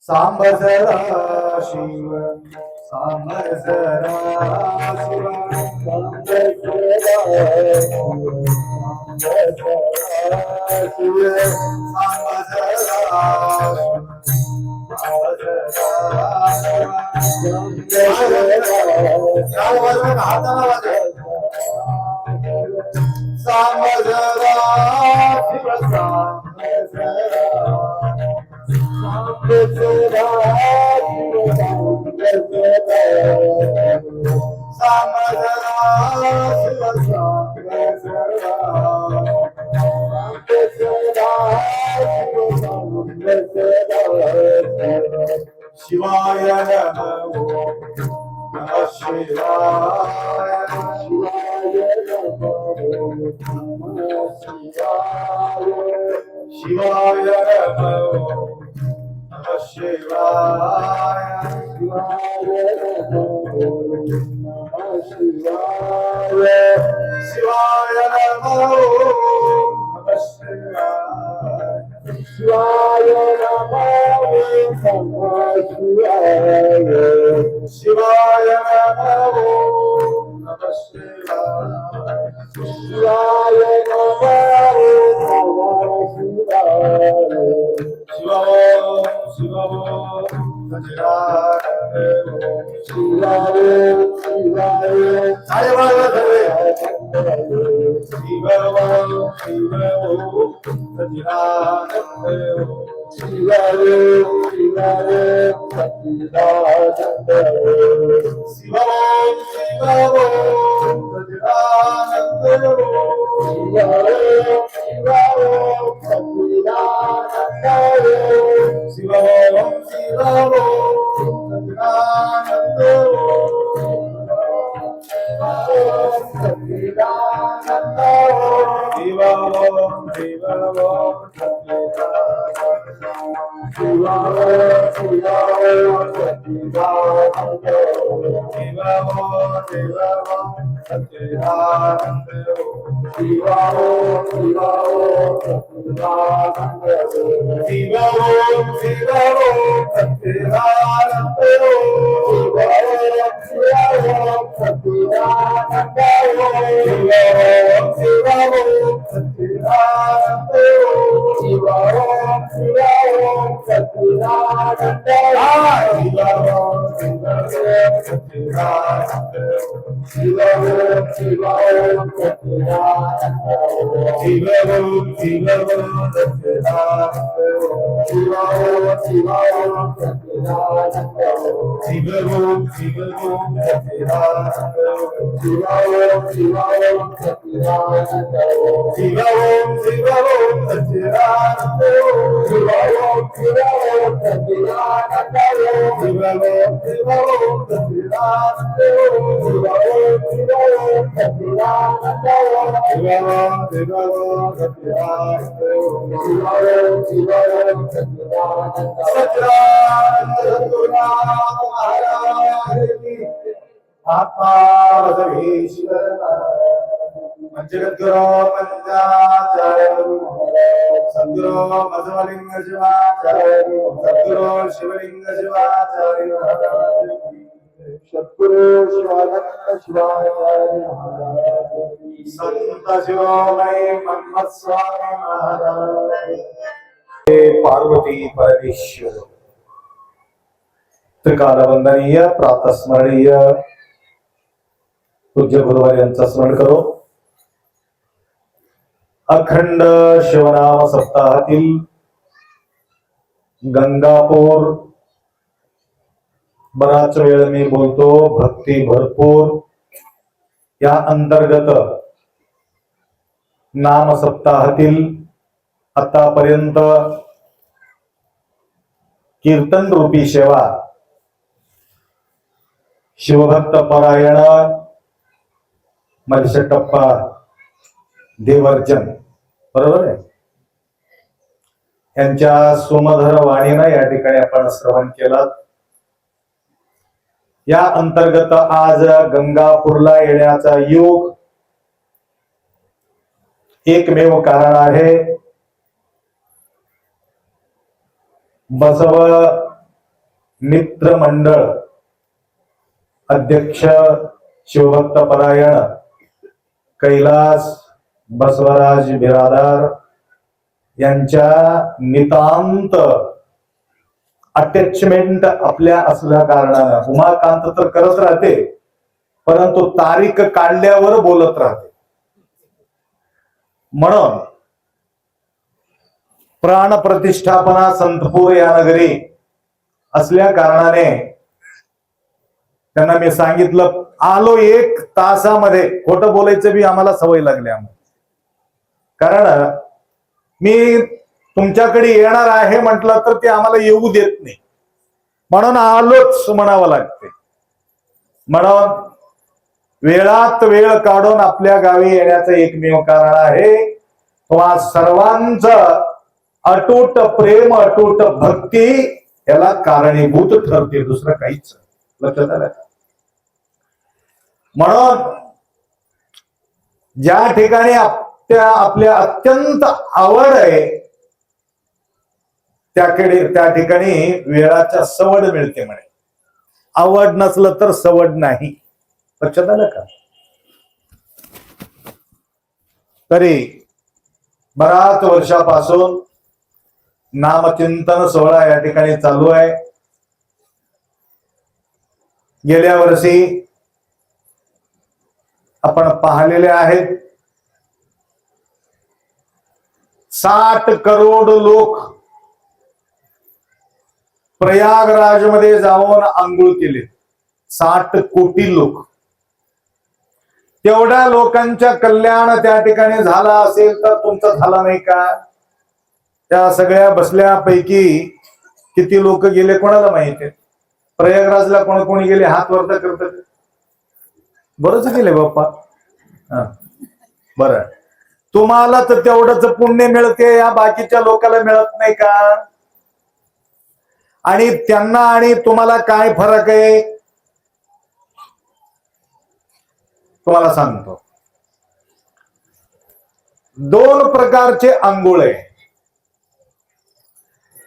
सांब जरा शिव सांब जरा शिव सांब जरा शिव सांब शिवाय नमो नमः शिवाय शिवाय नमो नमः शिवाय शिवाय नमो नमः शिवाय शिवाय नमो नमः शिवाय शिवाय नमो नमः शिवाय शिवाय नमो नमः शिवाय शिवाय नमो नमः शिवाय शिवाय नमो नमः शिवाय शिवो शिवाय शिवाय सारे बाबा धरे शिवो सच्चिदानंद शिवाय शिवाय सच्चिदानंद शिवो सच्चिदानंद शिवाय शिवाय सच्चिदानंद शिवो सच्चिदानंद सच्चिदानंद जगद्गुरो पंचाचार्य सद्गुरो बसवलिंग शिवाचार्य सद्गुरो शिवलिंग शिवाचार्य सद्गुरो शिवानंद शिवाचार्य संत शिरोमणि मन्मथ स्वामी महाराज पार्वती परमेश्वर त्रिकालवंदनीय प्रातस्मरणीय पूज्य गुरुवार यांचा स्मरण करो. अखंड शिवनाम सप्ताहातील गंगापूर बराच वेळ मी बोलतो भक्ती भरपूर या अंतर्गत नाम सप्ताहातील आतापर्यंत कीर्तन रूपी सेवा शिवभक्त परायण मलशटप्पा देवर्जन बरोबर आहे यांच्या सुमधुर वाणीनं या ठिकाणी आपण श्रवण केलं. या अंतर्गत आज गंगापूरला येण्याचा योग एकमेव कारण आहे. बसव मित्रमंडळ अध्यक्ष शिवभक्त परायण कैलास बसवराज बिरादार यांच्या नितांत अटॅचमेंट आपल्या असल्या कारणानं उमाकांत तर करत राहते, परंतु तारीख काढल्यावर बोलत राहते. म्हणून प्राण प्रतिष्ठापना संतपूर या नगरी असल्या कारणाने त्यांना मी सांगितलं, आलो 1 तासामध्ये. खोटं बोलायचं बी आम्हाला सवय लागली आम्हाला, कारण मी तुमच्याकडे येणार आहे म्हटलं तर ते आम्हाला येऊ देत नाही, म्हणून आलोच म्हणावं लागते. म्हणून वेळात वेळ काढून आपल्या गावी येण्याचं एकमेव कारण आहे तुम्हा सर्वांचं अतूट प्रेम अतूट भक्ती याला कारणीभूत ठरते, दुसरं काहीच. लक्षात आलं? म्हणून ज्या ठिकाणी आपल्या अत्यंत आवड आहे त्या ठिकाणी वेळाच्या सवड मिळते म्हणे. आवड नसलं तर सवड नाही. लक्षात आलं का? तरी बराच वर्षापासून नामचिंतन सोहळा या ठिकाणी चालू आहे. गेल्या वर्षी आपण पाहिलेले आहेत 60 करोड लोक प्रयागराज मध्ये जाऊन आंघोळ केले. 60 कोटी लोक. तेवढ्या लोकांच्या कल्याण त्या ठिकाणी झाला असेल तर तुमचं झाला नाही का? त्या सगळ्या बसल्यापैकी किती लोक गेले कोणाला माहिती? प्रयागराजला कोणी गेले हात वरता करतात? बरंच गेले बाप्पा. बरं, तुम्हाला तर तेवढंच पुण्य मिळते, या बाकीच्या लोकांना मिळत नाही का? आणि त्यांना आणि तुम्हाला काय फरक आहे तुम्हाला सांगतो. 2 प्रकारचे आंघोळ आहे,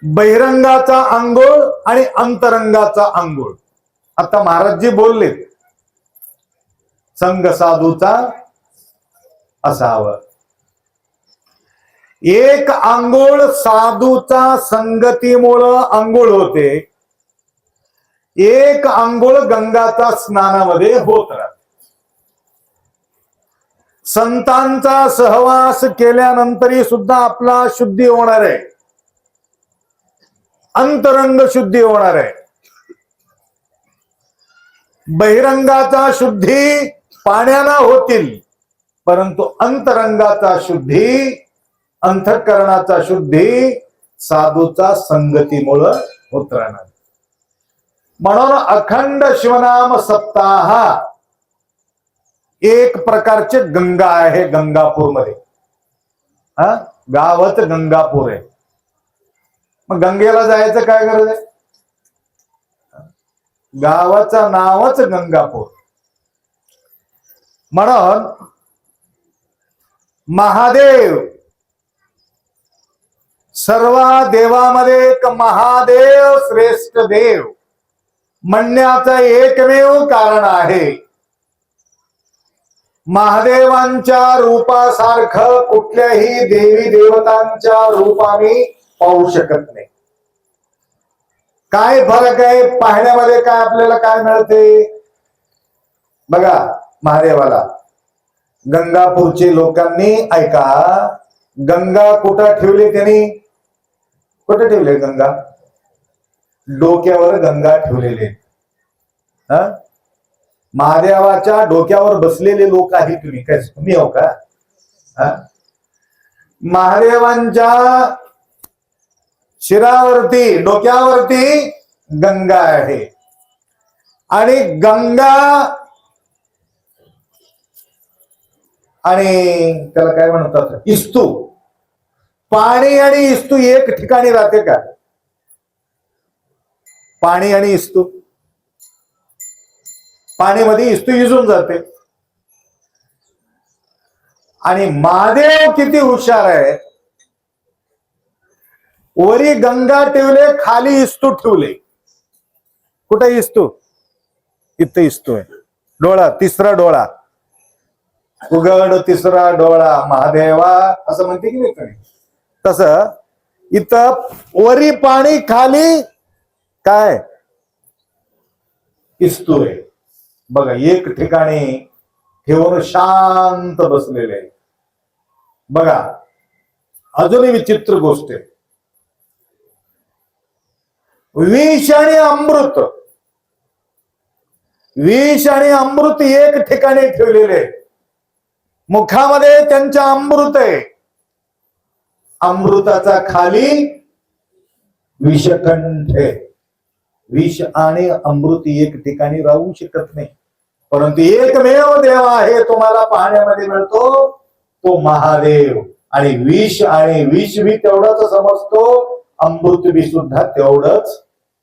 बहिरंगाचा आंघोळ आणि अंतरंगाचा आंघोळ. आता महाराजजी बोलले संघ साधूचा असावं. एक आंघोळ साधूचा संगतीमुळं आंघोळ होते, एक आंघोळ गंगाचा स्नानामध्ये होत राहते. संतांचा सहवास केल्यानंतरही सुद्धा आपला शुद्धी होणार आहे, अंतरंग शुद्धी होणार आहे. बहिरंगाचा शुद्धी पाण्याला होतील, परंतु अंतरंगाचा शुद्धी अंतःकरणाचा शुद्धी साधूचा संगतीमुळं होत राहणार. म्हणून अखंड शिवनाम सप्ताह एक प्रकारचे गंगा आहे. गंगापूरमध्ये गावच गंगापूर आहे. मग गंगेला जायचं काय गरज आहे? गावाचं नावच गंगापूर. म्हणून महादेव सर्व देवामध्ये एक महादेव श्रेष्ठ देव म्हणण्याचं एकमेव कारण आहे. महादेवांच्या रूपासारखं कुठल्याही देवी देवतांच्या रूप आम्ही पाहू शकत नाही. काय फरक आहे पाहण्यामध्ये? काय आपल्याला काय मिळते बघा. महादेवाला गंगापूरचे लोकांनी ऐका, गंगा कुठं ठेवली त्यांनी? कुठे ठेवले गंगा? डोक्यावर गंगा ठेवलेले. महादेवाच्या डोक्यावर बसलेले लोक आहे तुम्ही. काय तुम्ही हो का? महादेवांच्या शिरावरती डोक्यावरती गंगा आहे. आणि गंगा आणि त्याला काय म्हणतात इस्तू. पाणी आणि इस्तू एक ठिकाणी राहते का? पाणी आणि इस्तू, पाणीमध्ये इस्तू इजून जाते. आणि महादेव किती हुशार आहे, वरी गंगा ठेवले, खाली इस्तू ठेवले. कुठे इस्तू? इथं इस्तूय. डोळा, तिसरा डोळा, उघड तिसरा डोळा महादेवा, असं म्हणते की नाही? तस इथं वरी पाणी, खाली काय? इस्तूय. बघा, एक ठिकाणी ठेवून शांत बसलेले. बघा, अजूनही विचित्र गोष्ट आहे. विष आणि अमृत, विष आणि अमृत एक ठिकाणी ठेवलेले. मुखामध्ये त्यांच्या अमृत आहे, अमृताचा खाली विषकंठ आहे. विष आणि अमृत एक ठिकाणी राहू शकत नाही. परंतु एकमेव देव आहे तुम्हाला पाहण्यामध्ये मिळतो, तो महादेव. आणि विष बी तेवढंच समजतो, अमृत बी सुद्धा तेवढंच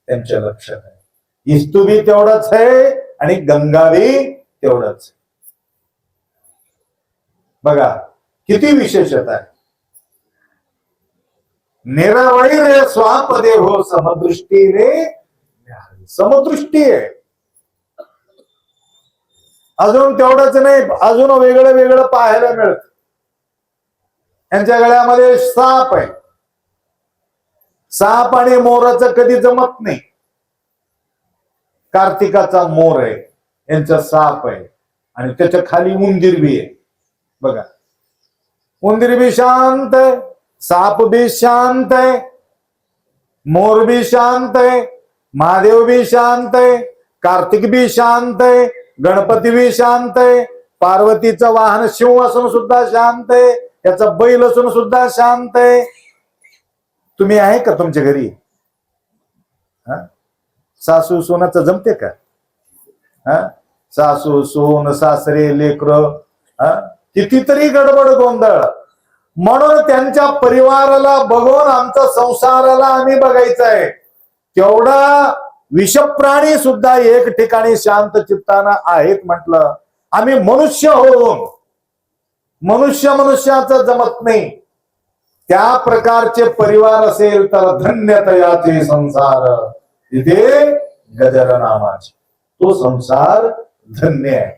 त्यांच्या लक्षात आहे. इस्तू बी तेवढंच आहे आणि गंगा बी तेवढंच. बघा किती विशेषता आहे. निरवळी रे स्वापदे हो समदृष्टी रे, समदृष्टी आहे. अजून तेवढंच नाही, अजून वेगळं वेगळं पाहायला मिळत. यांच्या गळ्यामध्ये साप आहे. साप आणि मोराचं कधी जमत नाही. कार्तिकाचा मोर आहे, यांचा साप आहे, आणि त्याच्या खाली उंदीर बी आहे. बघा, उंदीर बी शांत आहे, साप बी शांत आहे, मोर बी शांत आहे, महादेव बी शांत आहे, कार्तिक बी शांत आहे, गणपती बी शांत आहे, पार्वतीचं वाहन शिव असून सुद्धा शांत आहे, त्याचा बैल असून सुद्धा शांत आहे. तुम्ही आहे का तुमच्या घरी? सासू सोनाचं जमते का? सासू सोन, सासरे, लेकर, कितीतरी गडबड गोंधळ. म्हणून त्यांच्या परिवाराला बघून आमच्या संसाराला आम्ही बघायचं आहे. तेवढा विषप्राणी सुद्धा एक ठिकाणी शांत चित्तानं आहेत म्हटलं. आम्ही मनुष्य होऊन मनुष्याचं जमत नाही. त्या प्रकारचे परिवार असेल तर धन्यतयाचे संसार, तिथे गजर नामाचे तो संसार धन्य आहे.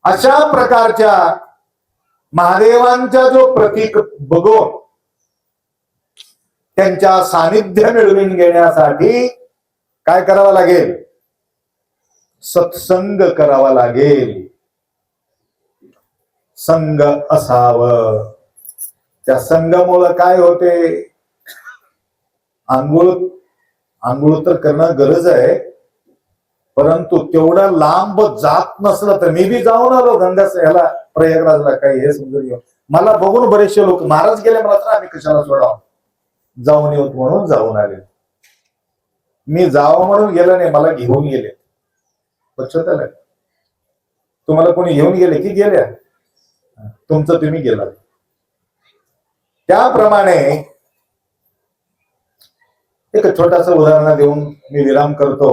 अशा प्रकारच्या महादेवांचा जो प्रतीक बघून त्यांच्या सानिध्य मिळवून घेण्यासाठी काय करावं लागेल? सत्संग करावा लागेल. संग असावं. त्या संघामुळे काय होते? आंघोळ तर करणं गरज आहे, परंतु तेवढा लांब जात नसलं तर मी बी जाऊन आलो गंगा ह्याला, प्रयागराजला. काही हे समजून घेऊ, मला बघून बरेचसे लोक महाराज गेले, मला तर आम्ही कशाला सोडावं, जाऊन येऊ म्हणून जाऊन आले. मी जावं म्हणून गेलं नाही, मला घेऊन गेले. लक्षात आलं? तुम्हाला कोणी घेऊन गेले की गेल्या? तुमचं तुम्ही गेला. त्याप्रमाणे एक छोटासा उदाहरण देऊन मी विराम करतो.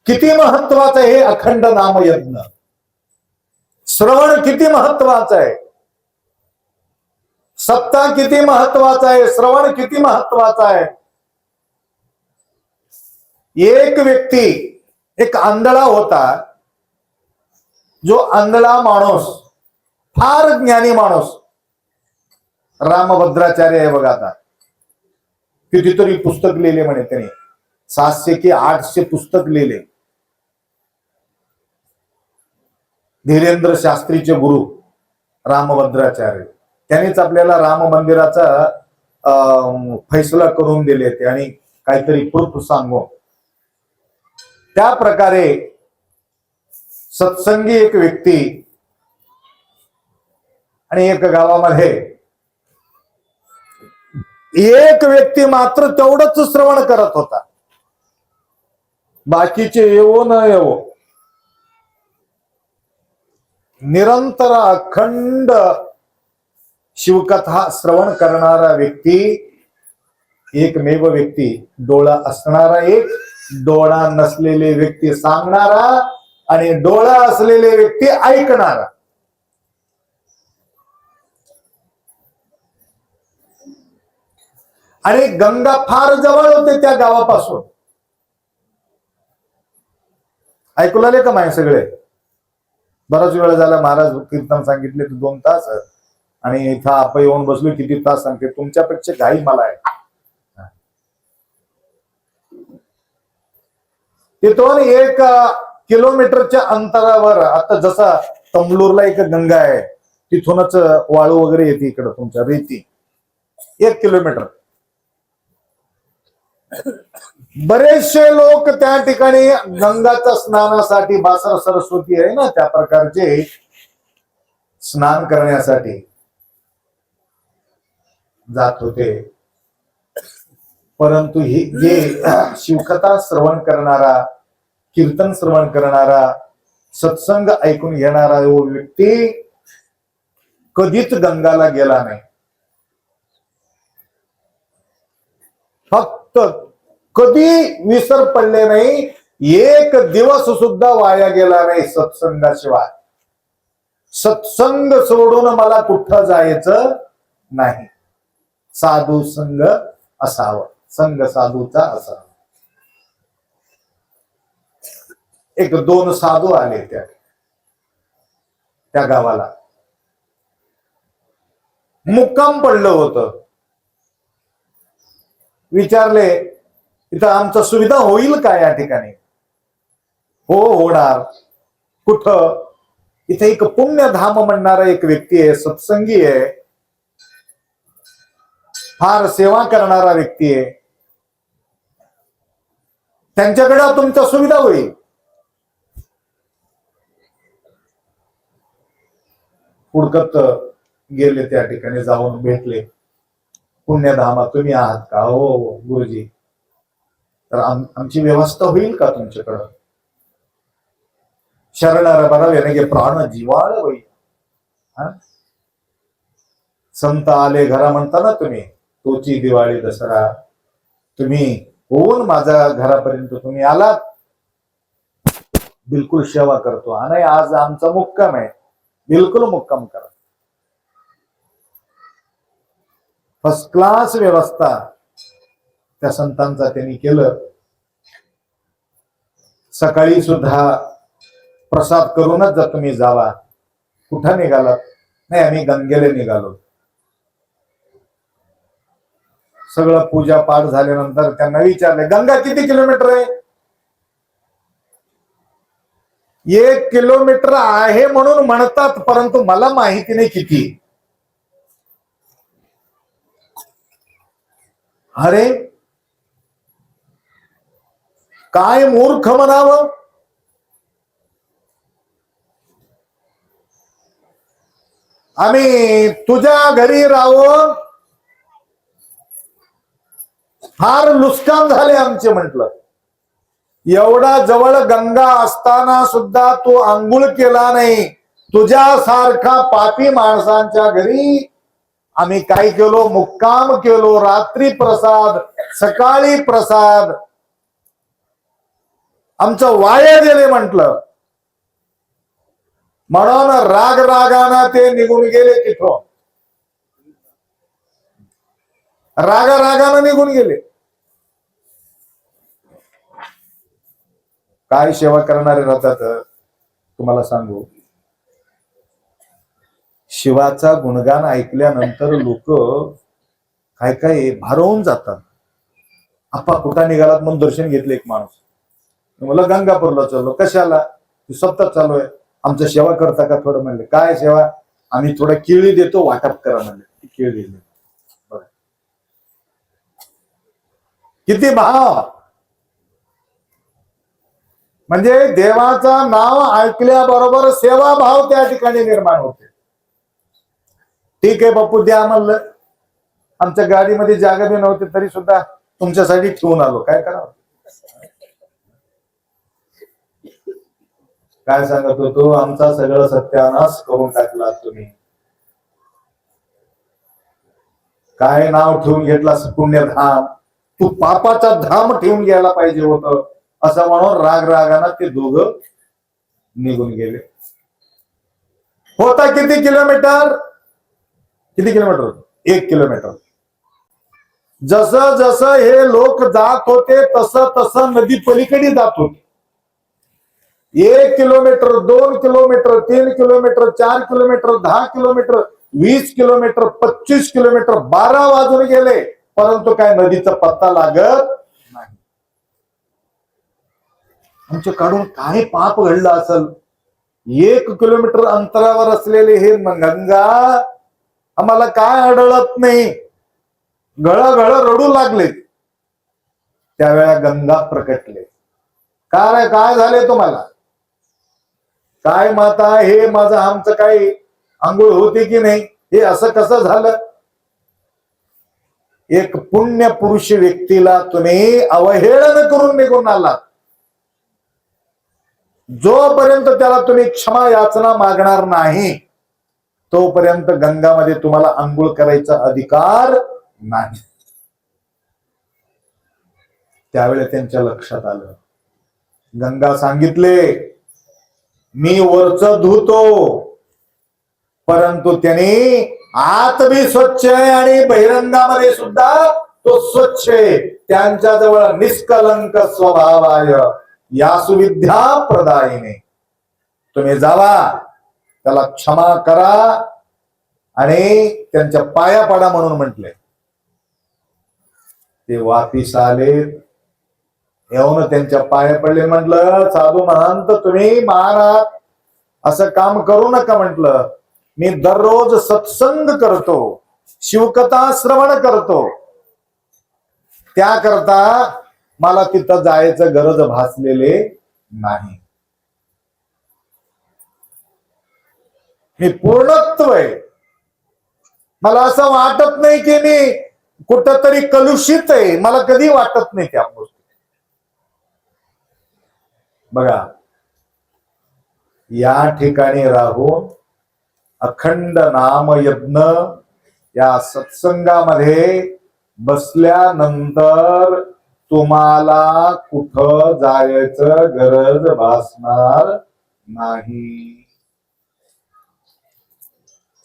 किती महत्वाचं हे अखंड नामयज्ञ, श्रवण किती महत्वाचं आहे, सप्ताह किती महत्वाचा आहे, श्रवण किती महत्वाचा आहे. एक व्यक्ती, एक आंधळा होता, जो आंधळा माणूस फार ज्ञानी माणूस, रामभद्राचार्य आहे बघा. आता कितीतरी पुस्तक लिहिले म्हणे त्याने, 700 की 800 पुस्तक लिहिले. धीरेंद्र शास्त्रीचे गुरु रामभद्राचार्य, त्यांनीच आपल्याला राम मंदिराचा फैसला करून दिले ते, आणि काहीतरी प्रूफ सांगू. त्या प्रकारे सत्संगी एक व्यक्ती आणि एक गावामध्ये एक व्यक्ती मात्र तेवढंच श्रवण करत होता, बाकीचे येवो न येवो. निरंतर अखंड शिवकथा श्रवण करणारा व्यक्ती, एकमेव व्यक्ती, डोळा असणारा एक, डोळा नसलेले व्यक्ती सांगणारा, आणि डोळा असलेले व्यक्ती ऐकणारा. आणि गंगा फार जवळ होते त्या गावापासून. ऐकू लागले का माय सगळे? बराच वेळ झाला महाराज कीर्तन सांगितले 2 तास, आणि इथं आपण येऊन बसलो किती तास सांगते. तुमच्यापेक्षा घाई मला आहे. तिथून 1 किलोमीटरच्या अंतरावर, आता जसा तंबलूरला एक गंगा आहे, तिथूनच वाळू वगैरे येते इकडं तुमच्या रेती. 1 किलोमीटर. बरेचसे लोक त्या ठिकाणी गंगाच्या स्नानासाठी, बासर सरस्वती आहे ना त्या प्रकारचे स्नान करण्यासाठी जात होते. परंतु हे जे शिवकथा श्रवण करणारा, कीर्तन श्रवण करणारा, सत्संग ऐकून घेणारा व्यक्ती कधीच गंगाला गेला नाही. फक्त कधी विसर पडले नाही, 1 दिवस सुद्धा वाया गेला नाही सत्संगाशिवाय. सत्संग सोडून मला कुठं जायचं नाही. साधू संग असावं, संग साधूचा असावा. 1-2 साधू आले त्या गावाला. मुक्काम पडलं होतं. विचारले, इथं आमचं सुविधा होईल का या ठिकाणी? हो, होणार. कुठं? इथे एक पुण्यधाम म्हणणारा एक व्यक्ती आहे, सत्संगी आहे, फार सेवा करणारा व्यक्ती आहे, त्यांच्याकडे तुमच्या सुविधा होईल. हुडकत गेले, त्या ठिकाणी जाऊन भेटले. पुण्यधामा तुम्ही आहात का? हो गुरुजी. तर आमची व्यवस्था होईल का तुमच्याकडं? शरणार बरा वेनगे प्राण जीवाळ होईल. संत आले घरा म्हणता ना तुम्ही, तोची दिवाळी दसरा. तुम्ही होऊन माझ्या घरापर्यंत तुम्ही आलात, बिलकुल सेवा करतो. आणि आज आमचा मुक्काम आहे, बिलकुल मुक्काम करा. फर्स्ट क्लास व्यवस्था त्या संतांचा त्यांनी केलं. सकाळी सुद्धा प्रसाद करूनच जा तुम्ही जावा. कुठं निघालात? नाही, आम्ही गंगेला निघालो. सगळं पूजा पाठ झाल्यानंतर त्यांना विचारले, गंगा किती किलोमीटर आहे? 1 किलोमीटर आहे म्हणून म्हणतात, परंतु मला माहिती नाही किती. अरे काय मूर्ख म्हणावं. आम्ही तुझ्या घरी राहून फार नुकसान झाले आमचे. म्हटलं, एवढा जवळ गंगा असताना सुद्धा तू आंघोळ केला नाही. तुझ्यासारखा पापी माणसांच्या घरी आम्ही काय केलो? मुक्काम केलो. रात्री प्रसाद, सकाळी प्रसाद, आमचं वाया गेले म्हटलं. म्हणून राग रागाना ते निघून गेले तिथं. रागानं निघून गेले. काय सेवा करणारे राहतात तुम्हाला सांगू. शिवाचा गुणगान ऐकल्यानंतर लोक काय काय भारावून जातात. आपा कुठं निघालात म्हणून दर्शन घेतले. एक माणूस मला गंगापूरला चाललो. कशाला? सप्ताह चालू आहे. आमचं सेवा करता का थोडं? म्हणले, काय सेवा? आम्ही थोडं केळी देतो, वाटप करा. म्हणले, केळी दिली. किती भाव. म्हणजे देवाचं नाव ऐकल्याबरोबर सेवा भाव त्या ठिकाणी निर्माण होते. ठीक आहे बापू, द्या म्हणलं. आमच्या गाडीमध्ये जागा बी नव्हती, तरी सुद्धा तुमच्यासाठी ठेवून आलो. काय करावं? काय सांगत होतो? आमचा सगळं सत्यानाश करून टाकला तुम्ही. काय नाव ठेवून घेतलास? पुण्यधाम. तू पापाचा धाम ठेवून घ्यायला पाहिजे होतं. असं म्हणून राग रागानं ते दोघं निघून गेले. होता किती किलोमीटर? किती किलोमीटर? 1 किलोमीटर. जसं जसं हे लोक जात होते तसं तसं नदी पलीकडे जात होती. 1 kilometre, 2 kilometre, 3 kilometre, 4 kilometre, 10 kilometre, 20 kilometre, 25 kilometre, 12 वाजून गेले, परंतु काय नदीचा पत्ता लागत नाही. आमच्या काढून काय पाप घडलं असेल. 1 किलोमीटर अंतरावर असलेले हे गंगा आम्हाला काय आढळत नाही. गळगळ रडू लागले. त्यावेळा गंगा प्रकटले. काय झाले तुम्हाला? काय माता, हे माझं आमचं काही आंघोळ होती की नाही, हे असं कसं झालं? एक पुण्य पुरुष व्यक्तीला तुम्ही अवहेळन करून निघून आलात. जोपर्यंत त्याला तुम्ही क्षमा याचना मागणार नाही तोपर्यंत गंगामध्ये तुम्हाला आंघोळ करायचा अधिकार नाही. त्यावेळी त्यांच्या लक्षात आलं. गंगा सांगितले, मी वरच धुतो, परंतु त्याने आत बी स्वच्छ आहे आणि बहिरंगामध्ये सुद्धा तो स्वच्छ आहे. त्यांच्या जवळ निष्कलंक स्वभाव आहे. या सुविद्या प्रदायिने. तुम्ही जावा, त्याला क्षमा करा आणि त्यांच्या पाया पडा म्हणून म्हटले. ते वापिस आले, येऊन त्यांच्या पाया पडले. म्हटलं, साधू महंत तुम्ही महाराज असं काम करू नका. म्हटलं, मी दररोज सत्संग करतो, शिवकथा श्रवण करतो, त्याकरता मला तिथं जायचं गरज भासलेले नाही. मी पूर्णत्व आहे. मला असं वाटत नाही की मी कुठंतरी कलुषित आहे. मला कधी वाटत नाही त्या गोष्टी. बघा, या ठिकाणी राहून अखंड नामयज्ञ या सत्संगामध्ये बसल्यानंतर तुम्हाला कुठं जायचं गरज भासणार नाही.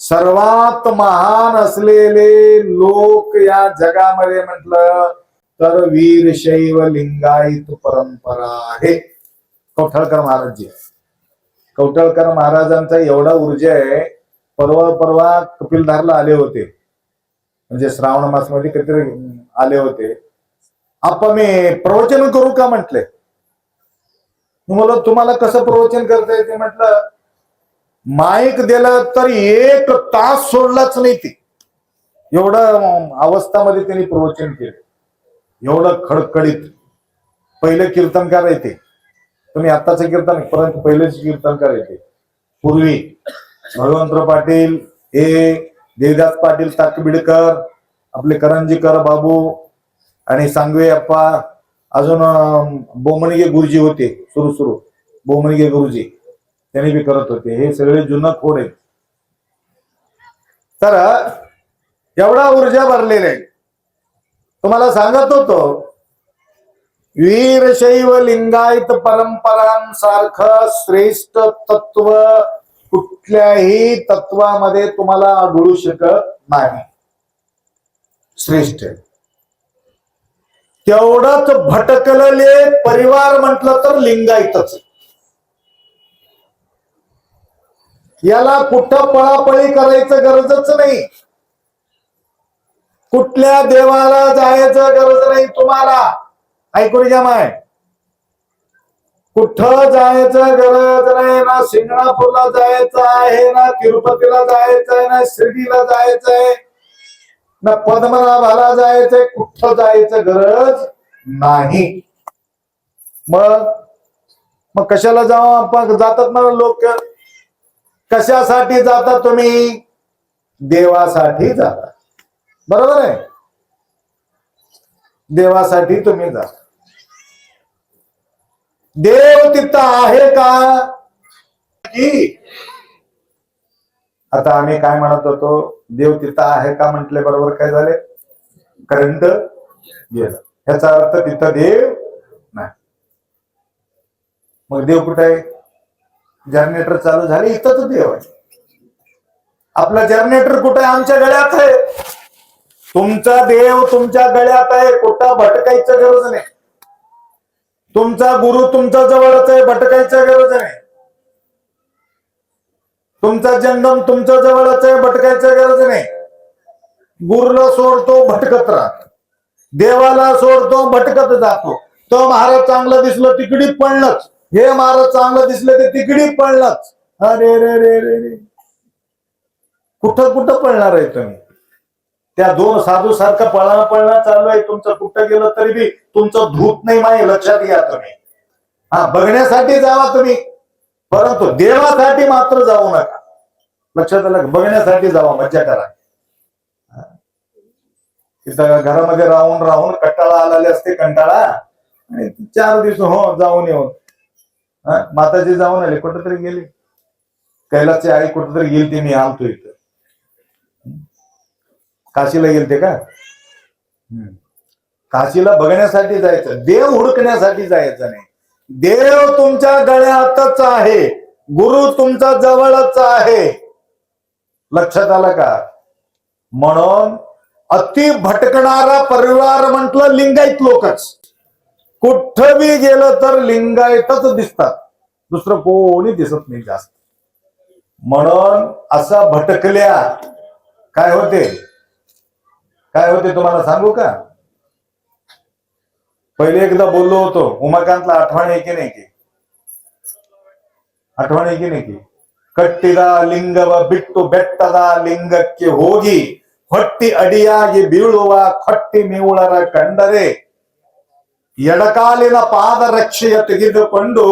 सर्वात महान असलेले लोक या जगामध्ये म्हटलं तर वीरशैव लिंगायत परंपरा आहे. कौठळकर महाराज. कौठळकर महाराजांचा एवढा ऊर्जा आहे. परवा कपिलधारला आले होते, म्हणजे श्रावण मास मध्ये कधीतरी आले होते. आपण मी प्रवचन करू का म्हटले. तुम्हाला कसं प्रवचन करता येते म्हटलं. माईक दिलं तर 1 तास सोडलाच नाही. ते एवढं अवस्थामध्ये त्यांनी प्रवचन केलं. एवढं खडखडीत. पहिले कीर्तनकार येते, तुम्ही आत्ताचं कीर्तन, परंतु पहिलेच कीर्तनकार येते. पूर्वी भगवंतराव पाटील, हे देवदास पाटील ताकबिडकर, आपले करंजीकर बाबू आणि सांगवे अप्पा, अजून बोमणगे गुरुजी होते. सुरू बोमणगे गुरुजी, त्यांनी बी करत होते. हे सगळे जुनं खोड आहेत. तर एवढा ऊर्जा भरलेला आहे. तुम्हाला सांगत होतो, वीरशैव लिंगायत परंपरांसारखं श्रेष्ठ तत्व कुठल्याही तत्वामध्ये तुम्हाला आढळू शकत नाही. श्रेष्ठ तेवढंच भटकलेले परिवार म्हटलं तर लिंगायतच. याला कुठं पळापळी करायचं गरजच नाही. कुठल्या देवाला जायचं गरज नाही तुम्हाला. ऐकून घ्या माय, कुठं जायचं गरज नाही. ना सिंगणापूरला जायचं आहे, ना तिरुपतीला जायचं आहे, ना शिर्डीला जायचं आहे, ना पद्मनाभाला जायचंय. कुठं जायचं गरज नाही. मग कशाला जाऊ आपण. जातात ना लोक. कशासाठी जाता तुम्ही? देवासाठी जाता. बरोबर आहे, देवासाठी तुम्ही जा. देव तिथं आहे का? आता आम्ही काय म्हणत होतो, देव तिथं आहे का म्हटले बरोबर काय झाले? करंट गेला. ह्याचा अर्थ तिथं देव नाही. मग देव कुठे आहे? जनरेटर चालू झाले, इथंच देव आहे. आपला जनरेटर कुठे आहे? आमच्या गळ्यात आहे. तुमचा देव तुमच्या गळ्यात आहे, कुठं भटकायचं गरज नाही. तुमचा गुरु तुमच्या जवळच आहे, भटकायचं गरज नाही. तुमचा जंगम तुमच्या जवळच आहे, भटकायचं गरज नाही. गुरुला सोडतो भटकत राहतो, देवाला सोडतो भटकत जातो. तो महाराज चांगलं दिसलं तिकडी पडलंच, हे महाराज चांगलं दिसलं ते तिकडी पडलंच. अरे रे रे रे रे, कुठं कुठं पळणार आहे तुम्ही? त्या दोन साधू सारखं पळणं चालू आहे तुमचं. कुठं गेलं तरी बी तुमचं धूत नाही माही, लक्षात घ्या तुम्ही. हा, बघण्यासाठी जावा तुम्ही, परंतु देवासाठी मात्र जाऊ नका. लक्षात आलं? बघण्यासाठी जावा, मज्जा करा. तिथं घरामध्ये राहून राहून कंटाळा आलेले असते, कंटाळा. आणि 4 दिवस हो जाऊन येऊन माताजी जाऊन आले, कुठेतरी गेली. कैलासची आई कुठेतरी गेली, ती मी आलतो इथं. काशीला गेलते का? काशीला बघण्यासाठी जायचं, देव हुडकण्यासाठी जायचं नाही. देव तुमच्या गळ्यातच आहे, गुरु तुमच्या जवळच आहे. लक्षात आलं का? म्हणून अति भटकणारा परिवार म्हटलं लिंगायत लोकच. कुठं बी गेलं तर लिंगायतच दिसतात, दुसरं कोणी दिसत नाही जास्त. म्हणून असं भटकल्या काय होते, काय होते तुम्हाला सांगू का? पहिले एकदा बोललो होतो, उमाकांतला आठवण आहे की नाही? की आठवण आहे की नाही? की कट्टिदा लिंगव बिट्टू ಬೆಟ್ಟದ ಲಿಂಗಕ್ಕೆ ಹೋಗಿ ಹೊಟ್ಟಿ ಅಡಿಯಾಗಿ ಬೀಳುವ ಖಟ್ಟಿ ನಿವುಳರ ಕಂಡರೆ ಎಡಕಾಲಿನ ಪಾದರಕ್ಷೆಯ ತೆಗೆದುಕೊಂಡು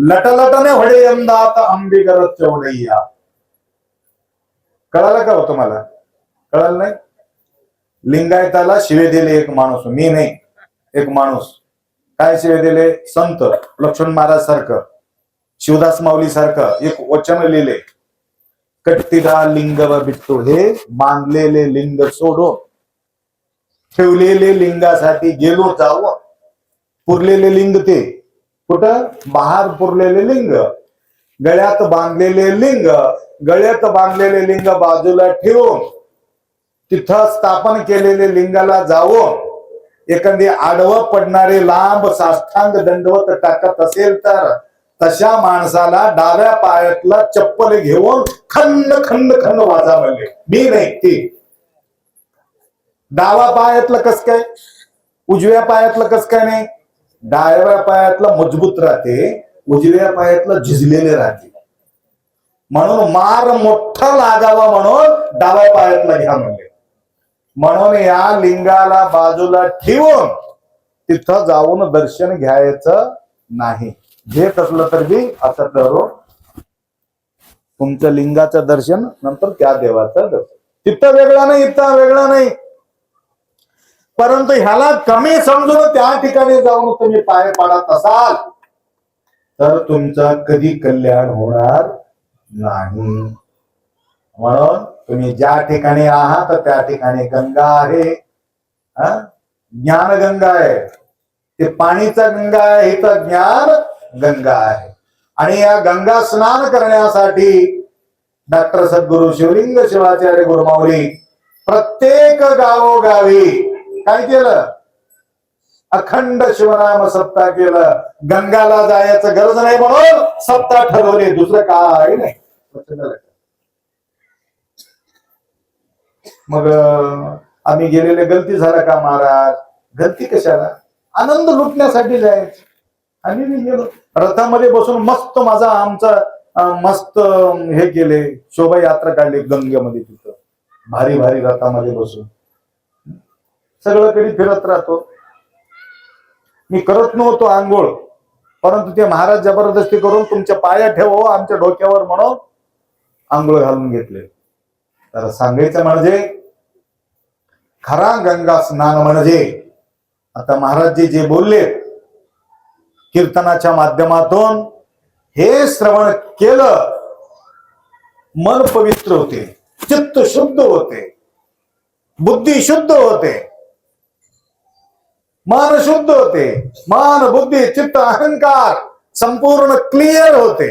लटलटने ಹೊಡೆಯಂದಾತ अंबिगर चौडಯ್ಯ. कळालं का हो तुम्हाला? कळालं नाही? लिंगायताला शिवे दिले एक माणूस, मी नाही, एक माणूस. काय शिवे दिले? संत लक्ष्मण महाराज सारखं, शिवदास माऊली सारखं एक वचन लिहिले, कट्टिदा लिंगव बिट्टू. हे बांधलेले लिंग सोडून ठेवलेले लिंगासाठी गेलो जावं. पुरलेले लिंग ते कुठं? बाहेर पुरलेले लिंग, गळ्यात बांधलेले लिंग, गळ्यात बांधलेले लिंग बाजूला ठेवून तिथं स्थापन केलेले लिंगाला जाऊन एखादी आडवं पडणारे लांब साष्टांग दंडवत टाकत असेल तर तशा माणसाला डाव्या पायातला चप्पल घेऊन खंड खंड खंड वाजा म्हणले. मी नाही, ती. डावा पायातलं कस काय, उजव्या पायातलं कस काय नाही? डाव्या पायातलं मजबूत राहते, उजव्या पायातलं झिजलेले राहते. म्हणून मार मोठा लागावा म्हणून डाव्या पायातला घ्या म्हणले. म्हणून या लिंगाला बाजूला ठेवून तिथं जाऊन दर्शन घ्यायचं नाही. घेत असलं तर बी असं करो, तुमच्या लिंगाचं दर्शन नंतर त्या देवाचं दर्शन. तिथं वेगळा नाही, इथं वेगळा नाही. परंतु ह्याला कमी समजून त्या ठिकाणी जाऊन तुम्ही पाय पाडत असाल तर तुमचं कधी कल्याण होणार नाही. म्हणून तुम्ही ज्या ठिकाणी आहात त्या ठिकाणी गंगा आहे, ज्ञान गंगा आहे. ते पाणीचा गंगा आहे, इथं ज्ञान गंगा आहे. आणि या गंगा स्नान करण्यासाठी डॉक्टर सद्गुरु शिवलिंग शिवाचार्य गुरुमाऊली प्रत्येक गावोगावी काय केलं? अखंड शिवनाम सप्ताह केलं. गंगाला जायचं गरज नाही म्हणून सप्ताह ठरवले, दुसरं काय नाही. मग आम्ही गेलेले गलती झाला का महाराज? गलती कशाला? आनंद लुटण्यासाठी जायचं. आम्ही मी गेलो रथामध्ये बसून मस्त, माझा आमचा मस्त हे केले, शोभायात्रा काढली गंगेमध्ये. तिथं भारी भारी रथामध्ये बसून सगळीकडे फिरत राहतो. मी करत नव्हतो आंघोळ, परंतु ते महाराज जबरदस्ती करून तुमच्या पाया ठेवो आमच्या डोक्यावर म्हणून आंघोळ घालून घेतले. तर सांगायचं म्हणजे खरा गंगा स्नान म्हणजे आता महाराजजी जे बोलले कीर्तनाच्या माध्यमातून, हे श्रवण केलं, मन पवित्र होते, चित्त शुद्ध होते, बुद्धी शुद्ध होते, मन शुद्ध होते. मन बुद्धी चित्त अहंकार संपूर्ण क्लिअर होते.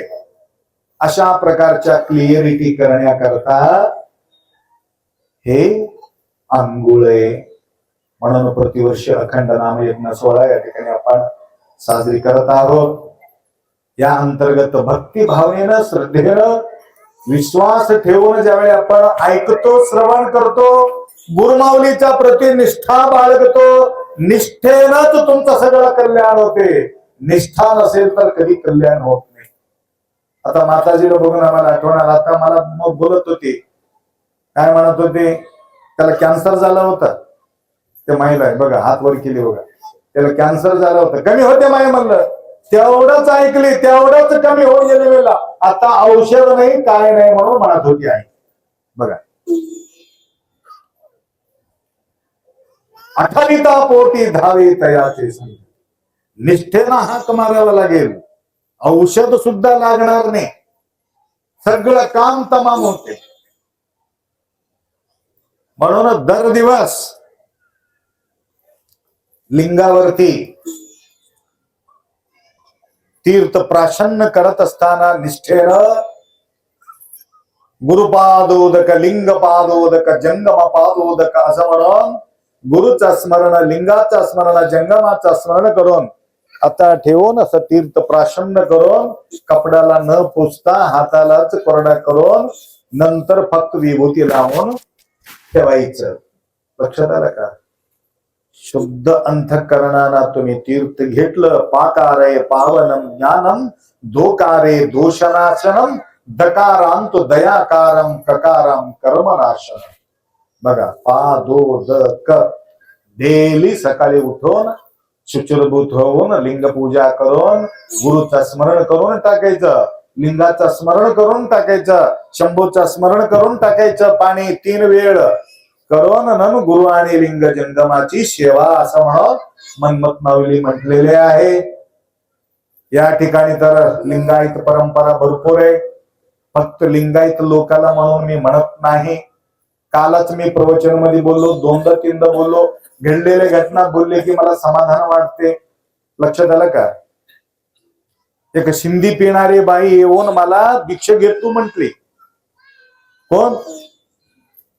अशा प्रकारच्या क्लिअरिटी करण्याकरता हे अंगुळे. म्हणून प्रतिवर्षी अखंड नामयज्ञ सोहळा या ठिकाणी आपण साजरी करत आहोत. या अंतर्गत भक्ती भावनेनं श्रद्धेनं विश्वास ठेवून ज्यावेळी आपण ऐकतो श्रवण करतो गुरुमाऊलीच्या प्रति निष्ठा बाळगतो निष्ठेनंच तुमचं सगळं कल्याण होते. निष्ठा नसेल तर कधी कल्याण होत नाही. आता माताजीला बघून आम्हाला आठवण आला. आता मला मग बोलत होती काय म्हणत होते त्याला कॅन्सर झाला होता. ते माहिला आहे बघा हात वर केली बघा. त्याला कॅन्सर झाला होता कमी होते माय म्हणलं तेवढंच ऐकली तेवढंच कमी होऊन गेले वेळेला. आता औषध नाही काय नाही म्हणून म्हणत होती आई बघा. आठविता पोटी धावे तयाचे निष्ठेनं हाक मारावा लागेल. औषध सुद्धा लागणार नाही सगळं काम तमाम होते. म्हणून दर दिवस लिंगावरती तीर्थ प्राशन करत असताना निष्ठेनं गुरुपादोदक लिंग पादोदक जंगम पादोदक असं म्हणून गुरुचं स्मरण लिंगाचं स्मरण जंगमाचं स्मरण करून आता ठेवून असं तीर्थ प्राशन करून कपड्याला न पुसता हातालाच कोरडा करून नंतर फक्त विभूती लावून ठेवायचं. लक्षात आलं का? शुद्ध अंतःकरणानं तुम्ही तीर्थ घेतलं. पाकारे पावनम ज्ञानम दोकारे दोषनाशनम दकारांत दयाकारम ककारम कर्मनाशनम. बघा पादोदक डेली सकाळी उठून शुचिरभूत होऊन लिंग पूजा करून गुरुचं स्मरण करून टाकायचं. लिंगाचं स्मरण करून टाकायचं. शंभूचं स्मरण करून टाकायचं. पाणी 3 वेळ करून नन गुरु आणि लिंग जंगमाची सेवा असं म्हणून मनमत माऊली म्हटलेले आहे. या ठिकाणी तर लिंगायत परंपरा भरपूर आहे. फक्त लिंगायत लोकाला म्हणून मी म्हणत नाही. कालच मी प्रवचन मध्ये बोललो 2दा-3दा बोललो. घडलेल्या घटना बोलले की मला समाधान वाटते. लक्षात आलं का? एक शिंदी पिणारी बाई येऊन मला भिक्षा घेत तू म्हटली. कोण?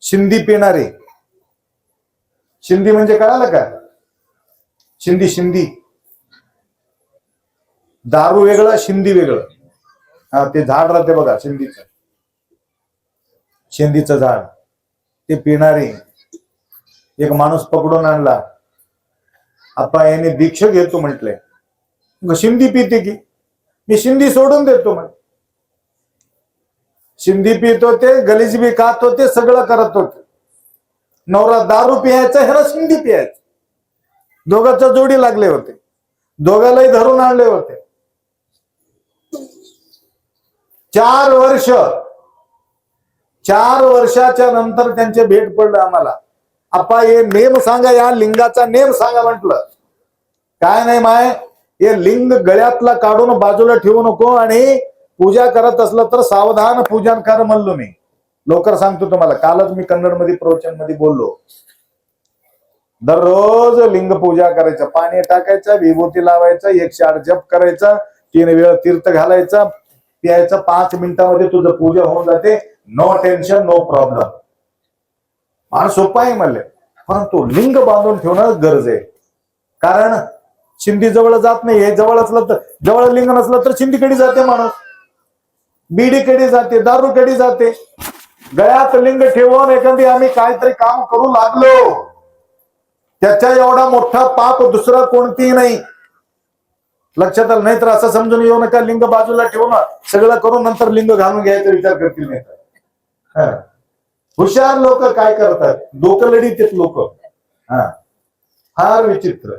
शिंदी पिणारी. शिंदी म्हणजे कळालं का? शिंदी शिंदी दारू वेगळं शिंदी वेगळं. हा ते झाड राहते बघा शिंदीचं. शिंदीचं झाड ते पिणारी एक माणूस पकडून आणला. आपा याने दीक्षा घेतो म्हटले. शिंदी पिते की मी शिंदी सोडून देतो म्हण. शिंदी पित होते गलीज बी खात होते सगळं करत होते. नवरा दारू पियायचा ह्याला शिंदी पियायचं. दोघांच्या जोडी लागले होते. दोघालाही धरून आणले होते. 4 वर्षाच्या नंतर त्यांचे भेट पडलं आम्हाला. आपा हे नेम सांगा या लिंगाचा नेम सांगा म्हटलं. काय नाही माय हे लिंग गळ्यातला काढून बाजूला ठेवू नको आणि पूजा करत असलं तर सावधान पूजन कर म्हणलो मी. लवकर सांगतो तुम्हाला. कालच मी कन्नड मध्ये प्रवचन मध्ये बोललो. दररोज लिंग पूजा करायचं. पाणी टाकायचं विभूती लावायचं 108 जप करायचा 3 वेळ तीर्थ घालायचा प्यायचं. 5 मिनिटांमध्ये तुझं पूजा होऊन जाते. No tension no problem. फार सोपं आहे म्हणले. परंतु लिंग बांधून ठेवणं गरज आहे. कारण शिंदी जवळ जात नाही. हे जवळ असलं तर जवळ लिंग नसलं तर शिंदीकडे जाते माणूस. बीडीकडे जाते दारूकडे जाते. गळ्यात लिंग ठेवून एखादी आम्ही काहीतरी काम करू लागलो त्याच्या एवढा मोठा पाप दुसरा कोणतीही नाही. लक्षात आलं? नाही तर असं समजून येऊ नका लिंग बाजूला ठेवून सगळं करून नंतर लिंग घालून घ्यायचा विचार करतील. नाही तर हुशार लोक काय करतात डोकं लढीत लोक. फार विचित्र.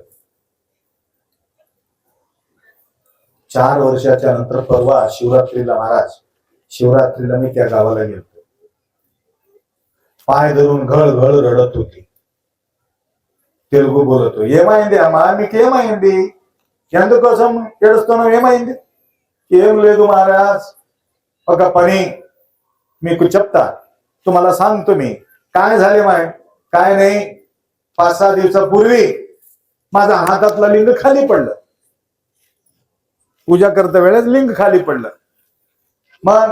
4 वर्षाच्या नंतर परवा शिवरात्रीला महाराज शिवरात्रीला मी त्या गावाला गेलो. पाय धरून घळ घळ रडत होती. तेलुगू बोलतो. ఏమైంది అమ్మా మీకేమైంది ఎందుకోసం ఏడుస్తున్నావు ఏమైంది? ఏం లేదు మహారాజ్ ఒక పని మీకు చెప్తా तुम्हाला सांगतो मी. काय झाले माय? काय नाही 5-6 दिवसापूर्वी माझा हातातला लिंग खाली पडलं. पूजा करता वेळेस लिंग खाली पडलं. मग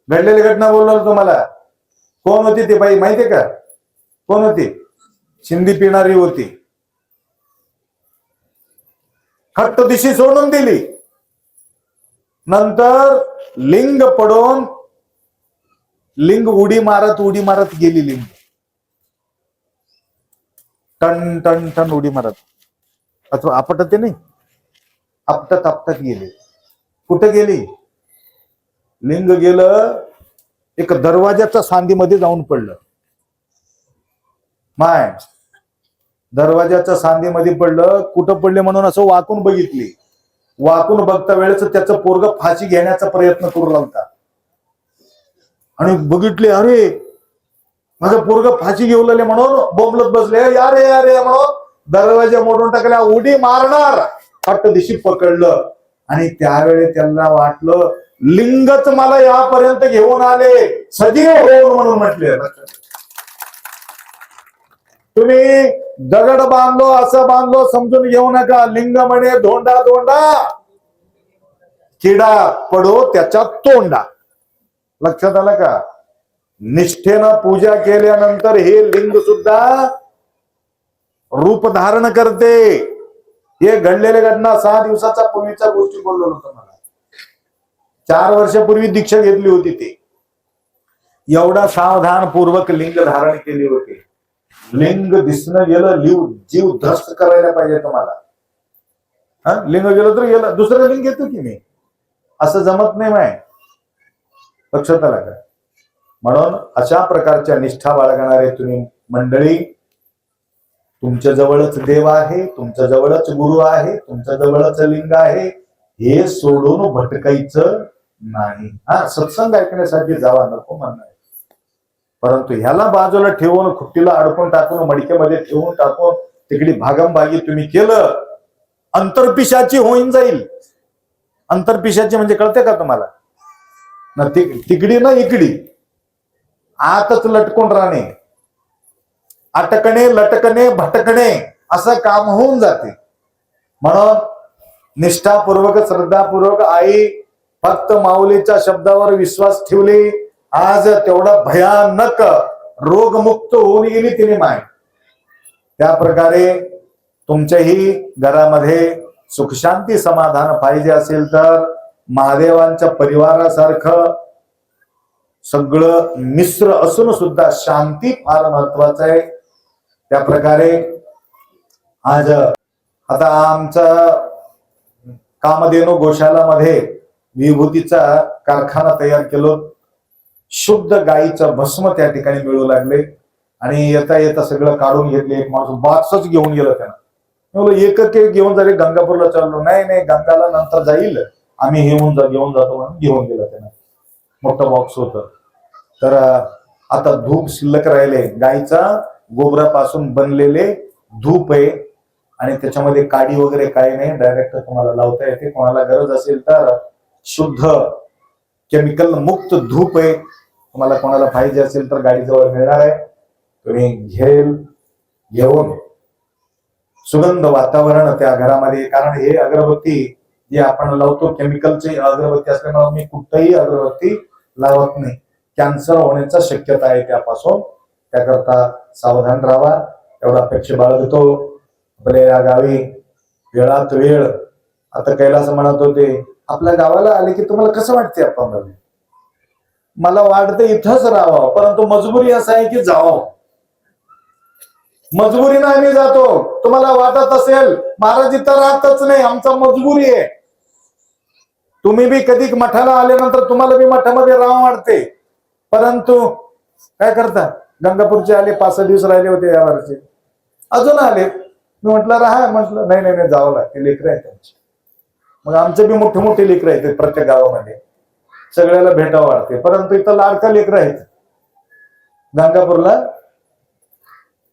घडलेली घटना बोललो तुम्हाला. कोण होती ती बाई माहितीये का? कोण होती? शिंदी पिणारी होती. खट्ट दिशी सोडून दिली. नंतर लिंग पडून लिंग उडी मारत गेली. लिंग टन टन टन उडी मारत, अथवा आपटते नाही, आपटत गेली. कुठे गेली? लिंग गेलं एक दरवाजाच्या सांधीमध्ये जाऊन पडलं. माय दरवाजाच्या सांधीमध्ये पडलं. कुठं पडले म्हणून असं वाकून बघितली. वाकून बघता वेळेस त्याचं पोरग फाशी घेण्याचा प्रयत्न करू लागला आणि बघितले, अरे माझं पोरग फाशी घेऊ लागले म्हणून बोंबलत बसले. यारे यारे म्हणून दरवाजा मोडून टाकल्या, उडी मारणार. फक्त दिशी पकडलं आणि त्यावेळी त्यांना वाटलं लिंगच मला यापर्यंत घेऊन आले सजीव होऊन म्हणून म्हटले. तुम्ही दगड बांधलो असं बांधलो समजून घेऊ नका. लिंग म्हणे धोंडा धोंडा, किडा पडो त्याच्या तोंडा. लक्षात आलं का? निष्ठेनं पूजा केल्यानंतर हे लिंग सुद्धा रूप धारण करते. हे घडलेल्या घटना 6 दिवसाच्या पूर्वीच्या गोष्टी बोललो होतो मला. 4 वर्षापूर्वी दीक्षा घेतली होती. ती एवढा सावधानपूर्वक लिंग धारण केली होती. लिंग दिसणं गेलं, जीव ध्वस्त करायला पाहिजे तुम्हाला. लिंग गेलं तर गेलं, दुसरं लिंग घेतो की मी, असं जमत नाही माय. लक्षात आलं का? म्हणून अशा प्रकारच्या निष्ठा बाळगणारे तुम्ही मंडळी, तुमच्या जवळच देव आहे, तुमच्या जवळच गुरु आहे, तुमच्या जवळच लिंग आहे, हे सोडून भटकायचं नाही. सत्संग ऐकण्यासाठी जावा, नको म्हणणार. परंतु ह्याला बाजूला ठेवून, खुट्टीला अडकून टाकून, मडक्यामध्ये ठेवून टाकून तिकडे भागमभागी तुम्ही केलं, अंतरपिशाची होईन जाईल. अंतरपिशाची म्हणजे कळते का तुम्हाला? ना तिकडी ना इकडी, आतच लटकून राहणे, अटकणे, लटकणे, भटकणे असं काम होऊन जाते. म्हणून निष्ठापूर्वक, श्रद्धापूर्वक आई फक्त माऊलीच्या शब्दावर विश्वास ठेवली. आज तेवढा भयानक रोगमुक्त होऊन गेली तिने माय. त्या प्रकारे तुमच्याही घरामध्ये सुखशांती समाधान पाहिजे असेल तर महादेवांच्या परिवारासारखं सगळं मिश्र असून सुद्धा शांती फार महत्वाचं आहे. त्या प्रकारे आज आता आमचा कामधेनू गोशालामध्ये विभूतीचा कारखाना तयार केलो. शुद्ध गाईचं भस्म त्या ठिकाणी मिळू लागले आणि येता येता सगळं काढून घेतले. एक माणूस बॉक्सच घेऊन गेला. त्यानं एक घेऊन जाईल, गंगापूरला चाललो. नाही गंगाला नंतर जाईल, आम्ही घेऊन जातो म्हणून घेऊन गेला त्यानं. मोठा बॉक्स होत. तर आता धूप शिल्लक राहिले. गाईचा गोबरापासून बनलेले धूप आहे आणि त्याच्यामध्ये काडी वगैरे काही नाही, डायरेक्ट तुम्हाला लावता येते. कोणाला गरज असेल तर शुद्ध केमिकल मुक्त धूप आहे. तुम्हाला कोणाला पाहिजे असेल तर गाडीजवळ मिळणार आहे. तुम्ही घेऊन सुगंध वातावरण त्या घरामध्ये, कारण हे अगरबत्ती जे आपण लावतो केमिकलचे अगरबत्ती असल्यामुळे मी कुठेही अगरबत्ती लावत नाही. कॅन्सर होण्याचा शक्यता आहे त्यापासून. त्याकरता सावधान राहा, एवढा अपेक्षा बाळगतो. आपल्या या गावी वेळात वेळ, आता कैलास म्हणत होते आपल्या गावाला आले की तुम्हाला कसं वाटते? आपण मला वाटतं इथंच राहावं, परंतु मजबुरी असं आहे की जावं. मजबुरीनं आम्ही जातो. तुम्हाला वाटत असेल महाराज इथं राहतच नाही, आमचा मजबुरी आहे. तुम्ही बी कधी मठाला आल्यानंतर तुम्हाला बी मठामध्ये राहावं वाटते, परंतु काय करता? गंगापूरचे आले, 5-6 दिवस राहिले होते या वर्षी, अजून आले. मी म्हटलं राहा, म्हटलं नाही जावं लागते, लेकरं आहेत त्यांची. मग आमचे बी मोठे मोठे लेकरं आहेत प्रत्येक गावामध्ये, सगळ्याला भेटावं वाटते. परंतु इथं लाडका लेकरं आहेत. गंगापूरला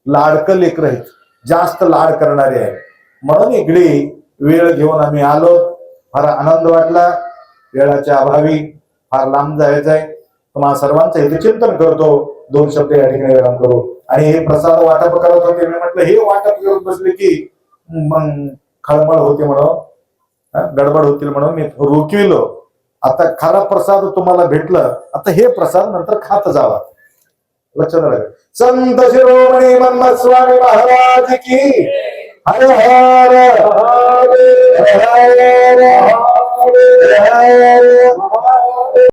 लाडकं लेकरं आहेत, जास्त लाड करणारे आहेत. म्हणून इकडे वेळ घेऊन आम्ही आलो. फार आनंद वाटला. वेळाच्या अभावी फार लांब जायचंय. तुम्हाला सर्वांचं इथे चिंतन करतो. 2 शब्द या ठिकाणी विराम करू. आणि हे प्रसाद वाटप करत होते. मी म्हटलं हे वाटप करत बसले की मग खळबळ होते म्हणून, गडबड होतील म्हणून मी रोखविलो. आता खरा प्रसाद तुम्हाला भेटलं, आता हे प्रसाद नंतर खात जावा. लक्षात आलं. संत शिरोमणी मन्मथ स्वामी महाराज की हर हर हर हर हर